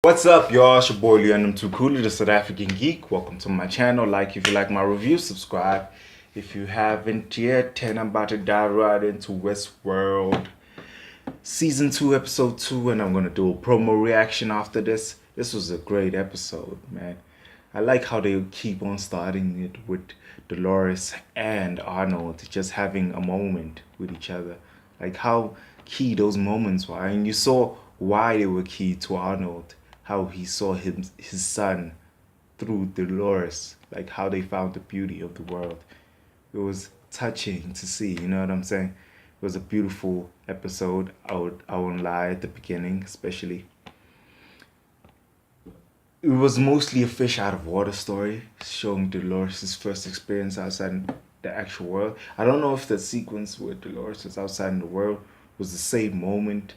What's up, y'all? It's your boy Leon. I'm too cool, the South African Geek. Welcome to my channel. Like if you like my review, subscribe. If you haven't yet, and I'm about to dive right into Westworld Season 2, Episode 2, and I'm gonna do a promo reaction after this. This was a great episode, man. I like how they keep on starting it with Dolores and Arnold just having a moment with each other. Like how key those moments were. And you saw why they were key to Arnold. How he saw his son through Dolores. Like how they found the beauty of the world. It was touching to see, you know what I'm saying? It was a beautiful episode. I won't lie at the beginning, especially. It was mostly a fish out of water story, showing Dolores' first experience outside the actual world. I don't know if the sequence where Dolores was outside in the world was the same moment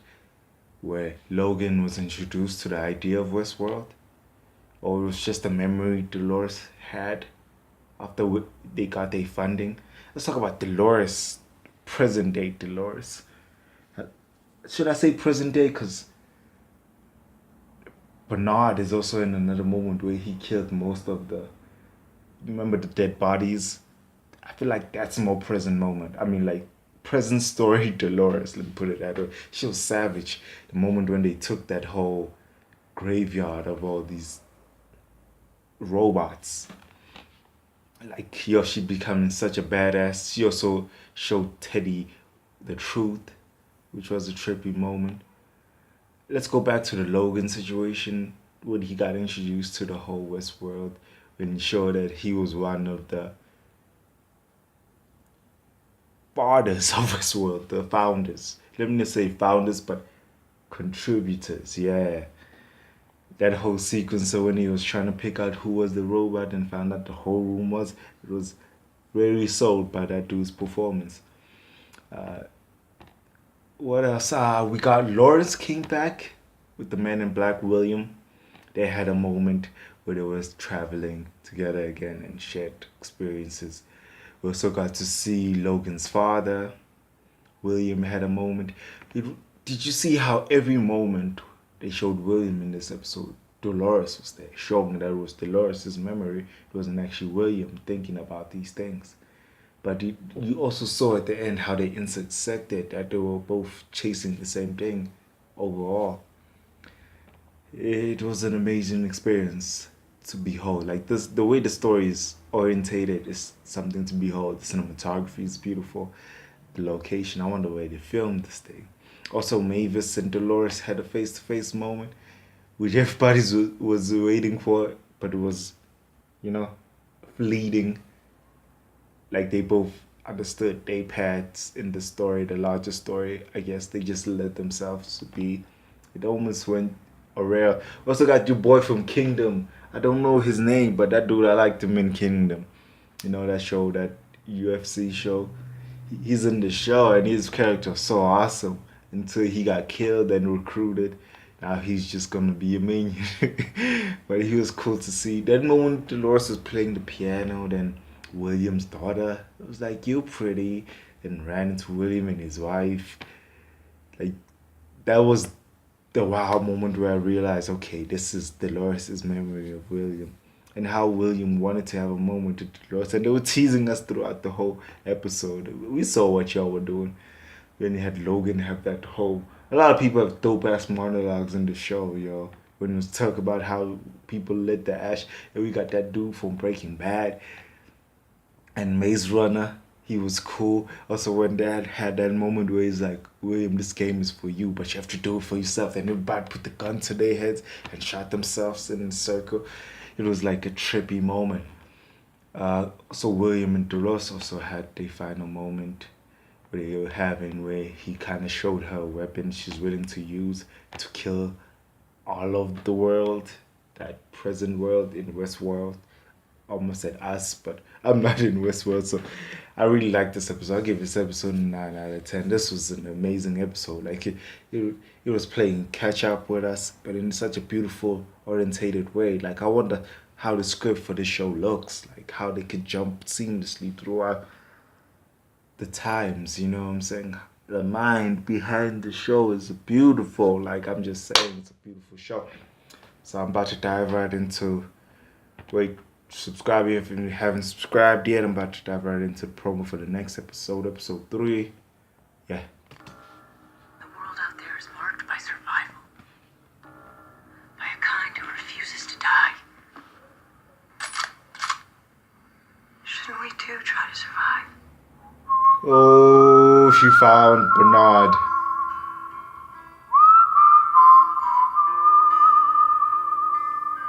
where Logan was introduced to the idea of Westworld, or it was just a memory Dolores had after they got their funding. Let's talk about Dolores, present day Dolores. Should I say present day? Because Bernard is also in another moment where he killed most of the, remember the dead bodies? I feel like that's a more present moment. I mean, like, present story Dolores, let me put it that way. She was savage. The moment when they took that whole graveyard of all these robots. Like, yo, she becoming such a badass. She also showed Teddy the truth, which was a trippy moment. Let's go back to the Logan situation when he got introduced to the whole Westworld, when he showed that he was one of the fathers of Westworld, the founders. Let me not say founders, but contributors, yeah. That whole sequence of when he was trying to pick out who was the robot and found out the whole room was, it was really sold by that dude's performance. What else? We got Lawrence came back with the Man in Black, William. They had a moment where they was traveling together again and shared experiences. We also got to see Logan's father. William had a moment. Did you see how every moment they showed William in this episode, Dolores was there, showing that it was Dolores' memory. It wasn't actually William thinking about these things. But you also saw at the end how they intersected, that they were both chasing the same thing overall. It was an amazing experience to behold. Like this, the way the story is orientated is something to behold. The cinematography is beautiful. The location, I wonder where they filmed this thing. Also, Mavis and Dolores had a face-to-face moment, which everybody was waiting for, but it was, you know, fleeting. Like they both understood their paths in the story, the larger story. I guess they just let themselves be. It almost went a rare. Also got your boy from Kingdom. I don't know his name, but that dude, I liked him in Kingdom. You know that show, that UFC show. He's in the show and his character is so awesome until he got killed and recruited. Now he's just gonna be a minion. But he was cool to see. That moment Dolores was playing the piano, then William's daughter, it was like, you pretty, and ran into William and his wife. Like, that was the wow moment where I realized, okay, this is Dolores' memory of William. And how William wanted to have a moment with Dolores. And they were teasing us throughout the whole episode. We saw what y'all were doing. Then you had Logan have that whole... A lot of people have dope-ass monologues in the show, yo. When it was talk about how people lit the ash. And we got that dude from Breaking Bad. And Maze Runner, he was cool. Also, when Dad had that moment where he's like, William, this game is for you, but you have to do it for yourself. And everybody put the gun to their heads and shot themselves in a circle. It was like a trippy moment. So William and Dolores also had their final moment where they were having, where he kind of showed her a weapon she's willing to use to kill all of the world, that present world in Westworld. Almost said us, but I'm not in Westworld, so I really like this episode. I'll give this episode a 9 out of 10. This was an amazing episode. Like it was playing catch up with us, but in such a beautiful, orientated way. Like I wonder how the script for this show looks, like how they could jump seamlessly throughout the times, you know what I'm saying? The mind behind the show is beautiful. Like I'm just saying, it's a beautiful show. So I'm about to dive right into. Wait, subscribe if you haven't subscribed yet. I'm about to dive right into the promo for the next episode, episode 3. Yeah. The world out there is marked by survival. By a kind who refuses to die. Shouldn't we too try to survive? Oh, she found Bernard.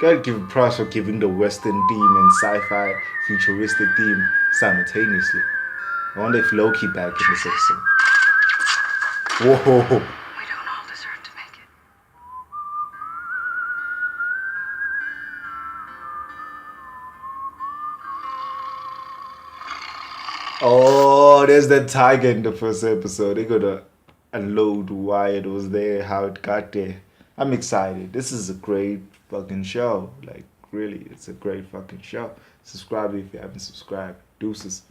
Gotta give props for giving the Western theme and sci-fi futuristic theme simultaneously. I wonder if Loki back in this episode. Whoa. We don't all deserve to make it. Oh, there's that tiger in the first episode. They're gonna unload why it was there, how it got there. I'm excited. This is a great fucking show. Like, really, it's a great fucking show. Subscribe if you haven't subscribed. Deuces.